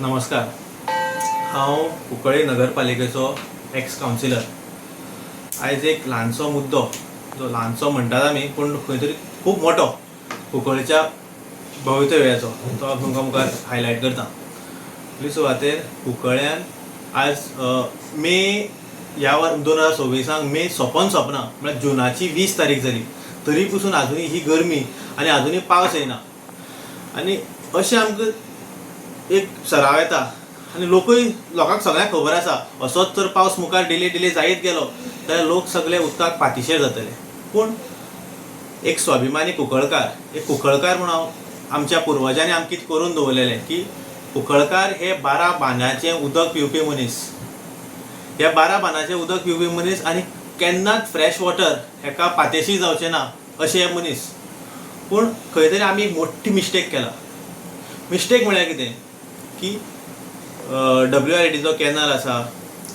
नमस्कार. हांव Cuncolim नगरपालिकेचो x councillor. आयज एक ल्हानसो मुद्दो, जो ल्हानसो म्हणटात आमी पूण खंय तरी खूब मोठो कुंकळ्ळेच्या भवितव्याचो, तो तुमकां मुखार हायलायट करता. पयली सुवातेर कुंकळ्ळ्यान आज मे ह्या 2026 मे सोंपना, म्हळ्यार जुनाची 20 तारीख जाली, तरी पसून आजुनूय ही गरमी आनी आजुनूय पावस येना. आनी अशें आमकां एक सराव येता आनी लोकांक सगळ्यांक खबर आसा, असोच जर पावस मुखार डिले जायत गेलो जाल्यार लोक सगळे उदकाक पातीशेर जातले. पूण एक स्वाभिमानी कुंकळकार, एक कुंकळकार म्हूण हांव आमच्या पुर्वजांनी आमकां कितें करून दवरलेलें की कुंकळकार हे 12 बांदाचें उदक पिवपी मनीस. ह्या 12 बांदाचें उदक पिवपी मनीस आनी केन्नाच फ्रेश वॉटर हेका पातेशी जावचें ना अशें हे मनीस. पूण खंय तरी आमी एक मोठी मिस्टेक केला. मिस्टेक म्हळ्यार कितें की WRDचो कॅनल आसा,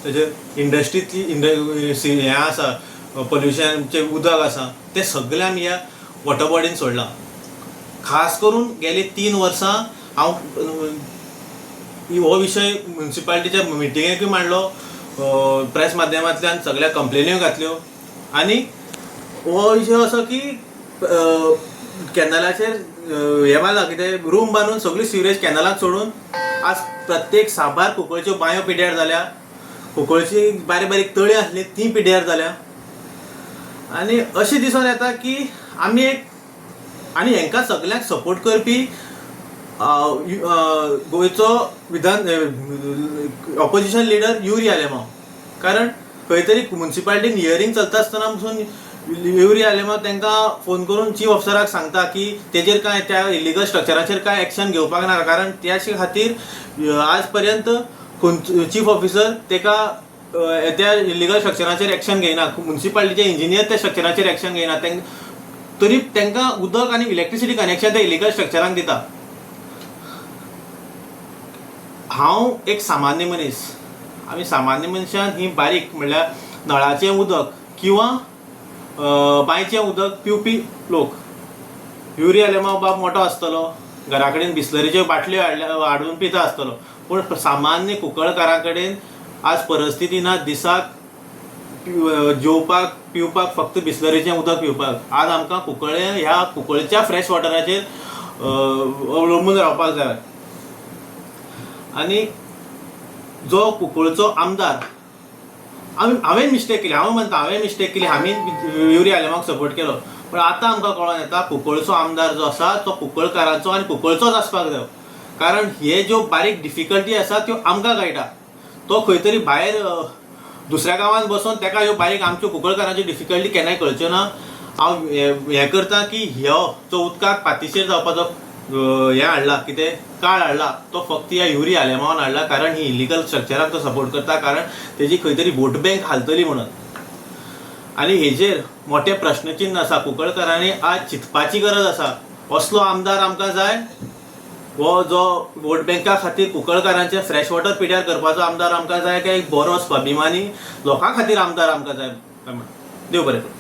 तेजेर इंडस्ट्रीतली हें आसा, पोल्युशनचें उदक आसा, तें सगळें आमी ह्या वॉटर बॉडीन सोडलां. खास करून गेली 3 वर्सां हांव हो विशय म्युनिसिपालिटीच्या मिटिंगेकूय मांडलो, प्रेस माध्यमांतल्यान सगळ्या कंप्लेन्यो घातल्यो. आनी हो विशय असो की कॅनलाचेर हें बांदलां, कितें रूम बांदून सगळी सिवरेज कॅनलाक सोडून आज प्रत्येक साबार कुंकळ्ळेच्यो बांयो पिड्ड्यार जाल्या, कुंकळ्ळेची बारीक बारीक तळी आसली ती पिड्ड्यार जाल्या. आनी अशें दिसून येता की आमी एक आनी हेंकां सगळ्यांक सपोर्ट करपी गोंयचो ऑपोजिशन लिडर युरी आलेमांव. कारण खंय तरी म्युनिसिपालिटीन हियरींग चलता आसतना पसून युरी आलेमांव तांकां फोन करून चीफ ऑफिसराक सांगता की तेजेर कांय त्या इलिगल स्ट्रक्चराचेर कांय एक्शन घेवपाक ना, कारण त्याचे खातीर आज पर्यंत चीफ ऑफिसर तेका त्या इलिगल स्ट्रक्चराचेर एक्शन घेयना, म्युनिसिपालिटीचे इंजिनियर त्या स्ट्रक्चराचेर एक्शन घेयना. तरी तांकां उदक आनी इलेक्ट्रिसिटी कनेक्शन त्या इलिगल स्ट्रक्चराक दिता. हांव एक सामान्य मनीस, आमी सामान्य मनशान ही बारीक म्हणल्यार नळाचें उदक किंवा बांयचें उदक पिवपी लोक. युरी आलेमांव बाब मोठो आसतलो, घरा कडेन बिस्लरीच्यो बाटल्यो हाडून पिता आसतलो, पूण सामान्य कुंकळकारा कडेन आज परिस्थिती ना दिसाक जेवपाक पिवपाक फक्त बिस्लरीचें उदक पिवपाक. आज आमकां ह्या कुंकळ्ळेच्या फ्रेश वॉटराचेर अवलंबून रावपाक जाय. आनी जो कुंकळ्ळेचो आमदार, हांवें मिस्टेक केली, हांव म्हणटा हांवें मिस्टेक केली, आमी युरी आलेमांवाक सपोर्ट केलो. पूण आतां आमकां कळोन येता कुंकळ्ळेचो आमदार जो आसा तो कुंकळकारांचो आनी कुंकळ्ळेचोच आसपाक जाय. कारण हे ज्यो बारीक डिफिकल्टी आसा त्यो आमकां कळटा. तो खंय तरी भायर दुसऱ्या गांवांत बसून ताका ह्यो बारीक आमच्यो कुंकळकारांच्यो डिफिकल्टी केन्नाय कळच्यो ना. हांव हें करता की ह्यो जो उदकाक पातीशेर जावपाचो हें हाडला, कितें काळ हाडला, तो फक्त ह्या युरी आलेमांवान हाडला. कारण ही इलिगल स्ट्रक्चराक तो सपोर्ट करता, कारण तेजी खंय तरी वोट बँक हालतली म्हणून. आनी हेजेर मोठे प्रश्नचिन्ह आसा. कुंकळकारांनी आज चिंतपाची गरज आसा, असलो आमदार आमकां जाय, हो जो वोट बँका खातीर कुंकळकारांचे फ्रेश वॉटर पिड्यार करपाचो आमदार आमकां जाय, काय एक बरो स्वाभिमानी लोकां खातीर आमदार आमकां जाय. देव बरें करूं.